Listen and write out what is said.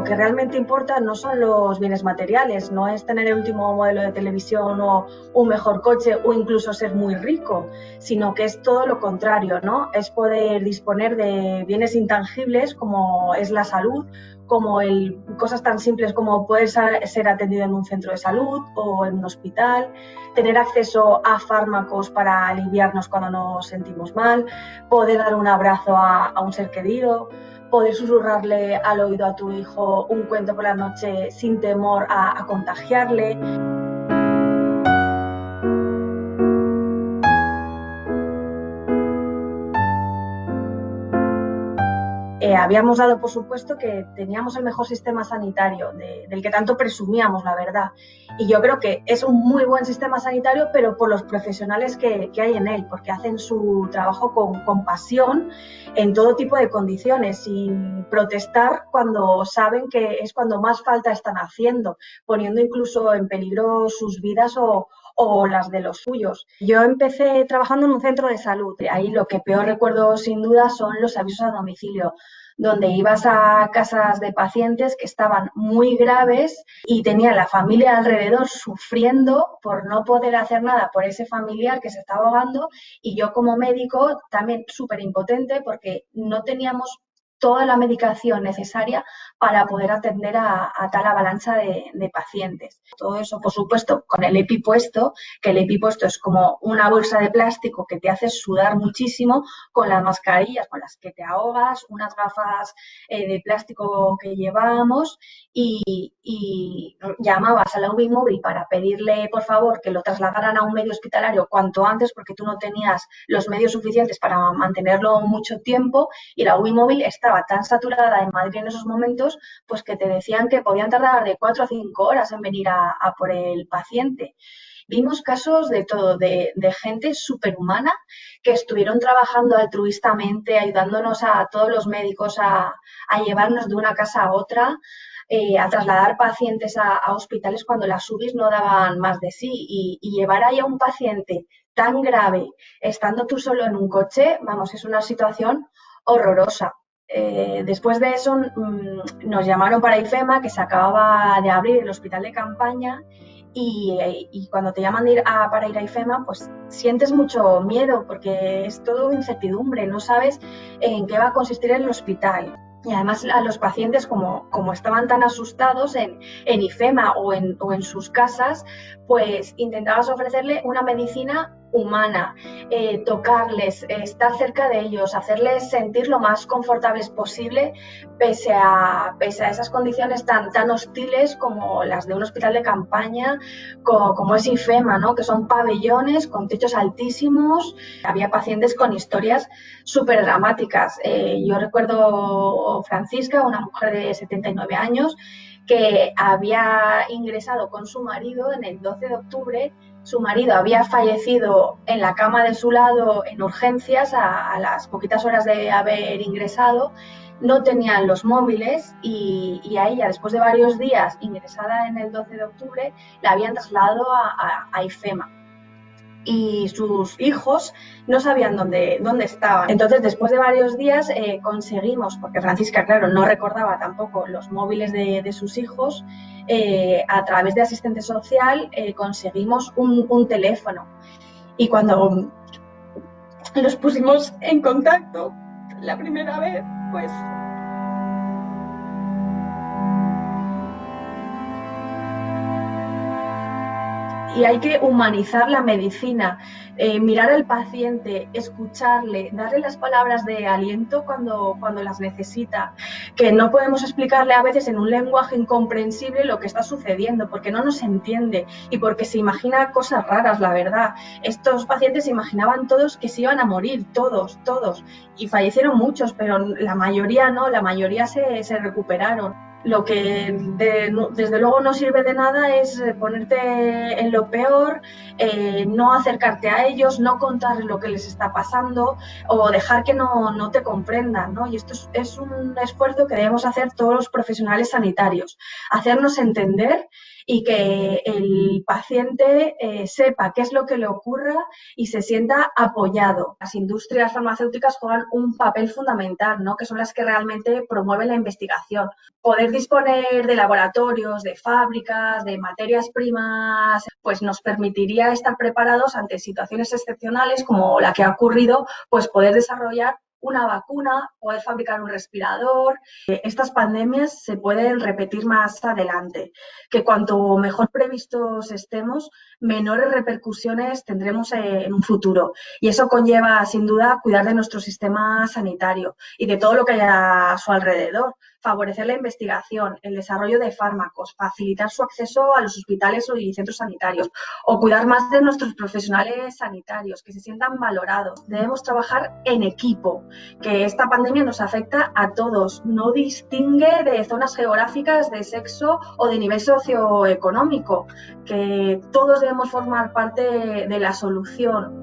lo que realmente importa no son los bienes materiales, no es tener el último modelo de televisión o un mejor coche o incluso ser muy rico, sino que es todo lo contrario, ¿no? Es poder disponer de bienes intangibles como es la salud, como cosas tan simples como poder ser atendido en un centro de salud o en un hospital, tener acceso a fármacos para aliviarnos cuando nos sentimos mal, poder dar un abrazo a un ser querido, poder susurrarle al oído a tu hijo un cuento por la noche sin temor a contagiarle. Habíamos dado por supuesto que teníamos el mejor sistema sanitario, del que tanto presumíamos, la verdad. Y yo creo que es un muy buen sistema sanitario, pero por los profesionales que hay en él, porque hacen su trabajo con pasión en todo tipo de condiciones, sin protestar cuando saben que es cuando más falta están haciendo, poniendo incluso en peligro sus vidas o las de los suyos. Yo empecé trabajando en un centro de salud. Ahí lo que peor recuerdo sin duda son los avisos a domicilio, donde ibas a casas de pacientes que estaban muy graves y tenían la familia alrededor sufriendo por no poder hacer nada por ese familiar que se estaba ahogando, y yo como médico también súper impotente porque no teníamos toda la medicación necesaria para poder atender a tal avalancha de pacientes. Todo eso, por supuesto, con el EPI puesto, que el EPI puesto es como una bolsa de plástico que te hace sudar muchísimo, con las mascarillas con las que te ahogas, unas gafas de plástico que llevábamos y llamabas a la UBI móvil para pedirle, por favor, que lo trasladaran a un medio hospitalario cuanto antes porque tú no tenías los medios suficientes para mantenerlo mucho tiempo, y la UBI móvil estaba tan saturada en Madrid en esos momentos pues que te decían que podían tardar de 4 a 5 horas en venir a por el paciente. Vimos casos de todo, de gente superhumana que estuvieron trabajando altruistamente, ayudándonos a todos los médicos a llevarnos de una casa a otra, a trasladar pacientes a hospitales cuando las UBIs no daban más de sí, y llevar ahí a un paciente tan grave estando tú solo en un coche, vamos, es una situación horrorosa. Después de eso nos llamaron para IFEMA, que se acababa de abrir el hospital de campaña, y cuando te llaman para ir a IFEMA, pues sientes mucho miedo porque es todo incertidumbre, no sabes en qué va a consistir el hospital. Y además a los pacientes, como estaban tan asustados en IFEMA o en sus casas, pues intentabas ofrecerle una medicina humana, tocarles, estar cerca de ellos, hacerles sentir lo más confortables posible, pese a esas condiciones tan hostiles como las de un hospital de campaña, como es IFEMA, ¿no? Que son pabellones con techos altísimos. Había pacientes con historias súper dramáticas. Yo recuerdo Francisca, una mujer de 79 años, que había ingresado con su marido en el 12 de octubre. Su marido había fallecido en la cama de su lado en urgencias a las poquitas horas de haber ingresado. No tenían los móviles y a ella, después de varios días ingresada en el 12 de octubre, la habían trasladado a IFEMA. Y sus hijos no sabían dónde estaban. Entonces, después de varios días conseguimos, porque Francisca, claro, no recordaba tampoco los móviles de sus hijos, a través de asistente social conseguimos un teléfono. Y cuando los pusimos en contacto la primera vez, pues y hay que humanizar la medicina, mirar al paciente, escucharle, darle las palabras de aliento cuando las necesita, que no podemos explicarle a veces en un lenguaje incomprensible lo que está sucediendo, porque no nos entiende y porque se imagina cosas raras, la verdad. Estos pacientes se imaginaban todos que se iban a morir, todos, y fallecieron muchos, pero la mayoría no, la mayoría se recuperaron. Lo que desde luego no sirve de nada es ponerte en lo peor, no acercarte a ellos, no contarles lo que les está pasando o dejar que no te comprendan, ¿no? Y esto es un esfuerzo que debemos hacer todos los profesionales sanitarios, hacernos entender y que el paciente sepa qué es lo que le ocurra y se sienta apoyado. Las industrias farmacéuticas juegan un papel fundamental, ¿no? Que son las que realmente promueven la investigación. Poder disponer de laboratorios, de fábricas, de materias primas, pues nos permitiría estar preparados ante situaciones excepcionales como la que ha ocurrido, pues poder desarrollar una vacuna, poder fabricar un respirador. Estas pandemias se pueden repetir más adelante, que cuanto mejor previstos estemos, menores repercusiones tendremos en un futuro. Y eso conlleva, sin duda, cuidar de nuestro sistema sanitario y de todo lo que haya a su alrededor, favorecer la investigación, el desarrollo de fármacos, facilitar su acceso a los hospitales y centros sanitarios, o cuidar más de nuestros profesionales sanitarios, que se sientan valorados. Debemos trabajar en equipo, que esta pandemia nos afecta a todos, no distingue de zonas geográficas, de sexo o de nivel socioeconómico, que todos debemos formar parte de la solución.